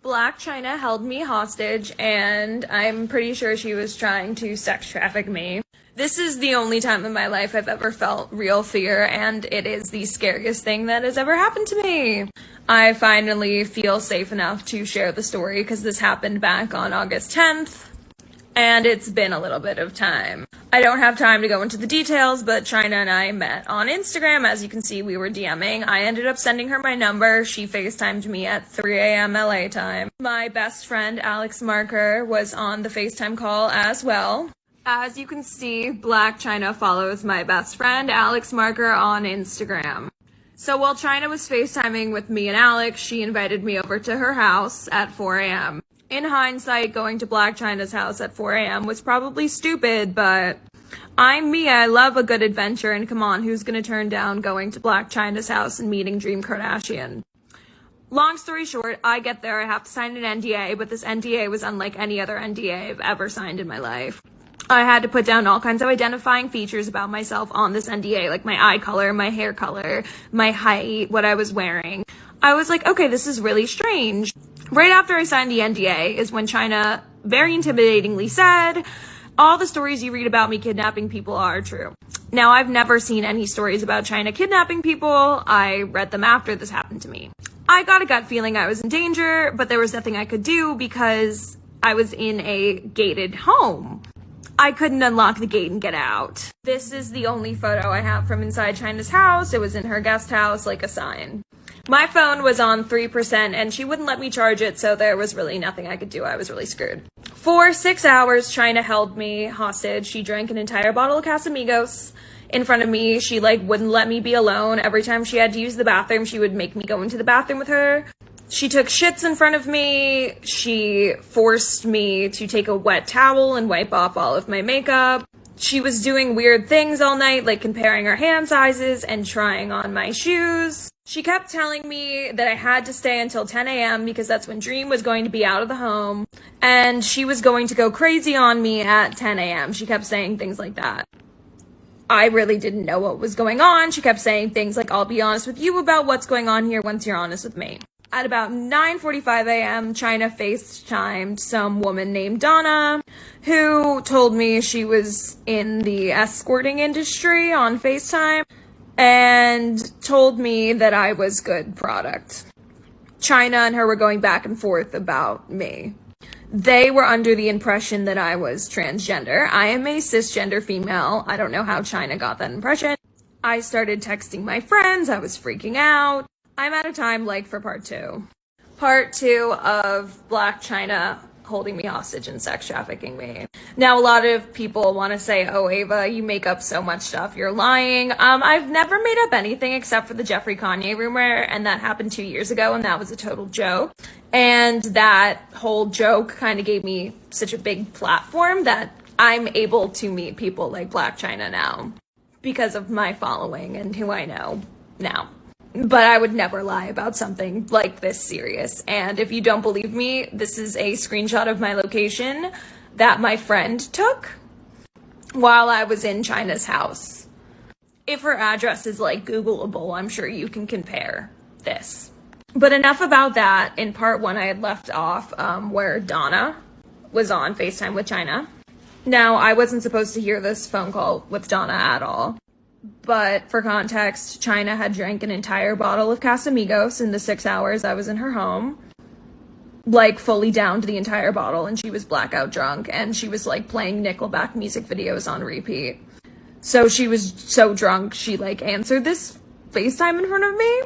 Blac Chyna held me hostage, and I'm pretty sure she was trying to sex traffic me. This is the only time in my life I've ever felt real fear, and it is the scariest thing that has ever happened to me. I finally feel safe enough to share the story because this happened back on August 10th, and it's been a little bit of time. I don't have time to go into the details, but Chyna and I met on Instagram. As you can see, we were DMing. I ended up sending her my number. She FaceTimed me at 3 a.m. LA time. My best friend, Alex Marker, was on the FaceTime call as well. As you can see, Blac Chyna follows my best friend, Alex Marker, on Instagram. So while Chyna was FaceTiming with me and Alex, she invited me over to her house at 4 a.m. In hindsight, going to Blac Chyna's house at 4 a.m. was probably stupid, but I'm me. I love a good adventure, and come on, who's gonna turn down going to Blac Chyna's house and meeting Dream Kardashian? Long story short, I get there, I have to sign an NDA, but this NDA was unlike any other NDA I've ever signed in my life. I had to put down all kinds of identifying features about myself on this NDA, like my eye color, my hair color, my height, what I was wearing. I was like, okay, this is really strange. Right after I signed the NDA is when Chyna very intimidatingly said, all the stories you read about me kidnapping people are true. Now, I've never seen any stories about Chyna kidnapping people. I read them after this happened to me. I got a gut feeling I was in danger, but there was nothing I could do because I was in a gated home. I couldn't unlock the gate and get out. This is the only photo I have from inside Chyna's house. It was in her guest house, like a sign. My phone was on 3% and she wouldn't let me charge it, so there was really nothing I could do. I was really screwed. For 6 hours, Chyna held me hostage. She drank an entire bottle of Casamigos in front of me. She wouldn't let me be alone. Every time she had to use the bathroom, she would make me go into the bathroom with her. She took shits in front of me. She forced me to take a wet towel and wipe off all of my makeup. She was doing weird things all night, like comparing our hand sizes and trying on my shoes. She kept telling me that I had to stay until 10 a.m. because that's when Dream was going to be out of the home, and she was going to go crazy on me at 10 a.m. She kept saying things like that. I really didn't know what was going on. She kept saying things like, I'll be honest with you about what's going on here once you're honest with me. At about 9:45 a.m., Chyna FaceTimed some woman named Donna, who told me she was in the escorting industry on FaceTime, and told me that I was good product. Chyna and her were going back and forth about me. They were under the impression that I was transgender. I am a cisgender female. I don't know how Chyna got that impression. I started texting my friends. I was freaking out. I'm out of time, for part 2. Part 2 of Blac Chyna holding me hostage and sex trafficking me. Now, a lot of people want to say, oh, Ava, you make up so much stuff. You're lying. I've never made up anything except for the Jeffree Kanye rumor, and that happened 2 years ago, and that was a total joke. And that whole joke kind of gave me such a big platform that I'm able to meet people like Blac Chyna now because of my following and who I know now. But I would never lie about something like this serious. And if you don't believe me, this is a screenshot of my location that my friend took while I was in Chyna's house. If her address is Googleable, I'm sure you can compare this. But enough about that. In part 1, I had left off where Donna was on FaceTime with Chyna. Now, I wasn't supposed to hear this phone call with Donna at all. But for context, Chyna had drank an entire bottle of Casamigos in the 6 hours I was in her home. Fully downed the entire bottle, and she was blackout drunk, and she was playing Nickelback music videos on repeat. So she was so drunk, she answered this FaceTime in front of me.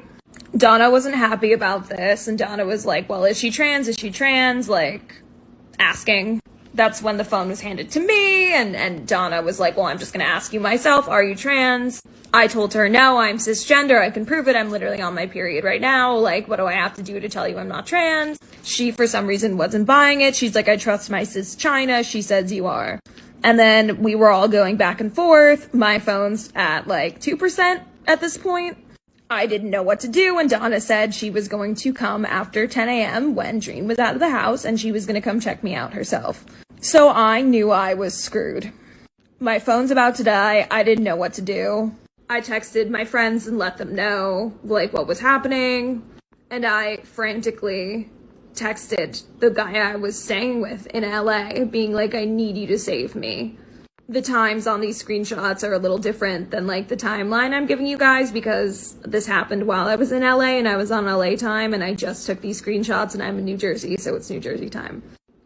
Donna wasn't happy about this, and Donna was like, well, is she trans? Is she trans? Asking. That's when the phone was handed to me, and Donna was like, well, I'm just gonna ask you myself, are you trans? I told her, no, I'm cisgender, I can prove it, I'm literally on my period right now, what do I have to do to tell you I'm not trans? She, for some reason, wasn't buying it. She's like, I trust my cis Chyna, she says you are. And then we were all going back and forth. My phone's at 2% at this point. I didn't know what to do, and Donna said she was going to come after 10 a.m. when Dream was out of the house, and she was going to come check me out herself. So I knew I was screwed. My phone's about to die. I didn't know what to do. I texted my friends and let them know, what was happening. And I frantically texted the guy I was staying with in LA, being like, I need you to save me. The times on these screenshots are a little different than like the timeline I'm giving you guys, because this happened while I was in LA and I was on LA time, and I just took these screenshots and I'm in New Jersey, so it's New Jersey time.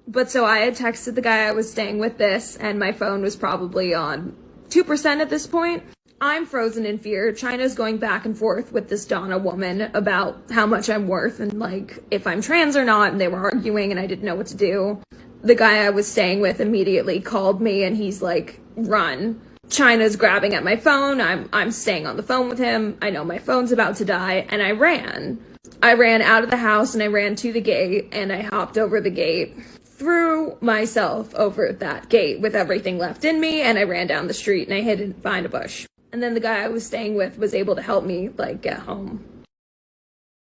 But so I had texted the guy I was staying with this, and my phone was probably on 2% at this point. I'm frozen in fear. Chyna's going back and forth with this Donna woman about how much I'm worth and like if I'm trans or not, and they were arguing and I didn't know what to do. The guy I was staying with immediately called me and he's like, run. Chyna's grabbing at my phone. I'm staying on the phone with him. I know my phone's about to die, and I ran. I ran out of the house and I ran to the gate, and I hopped over the gate, threw myself over that gate with everything left in me, and I ran down the street and I hid behind a bush. And then the guy I was staying with was able to help me like get home.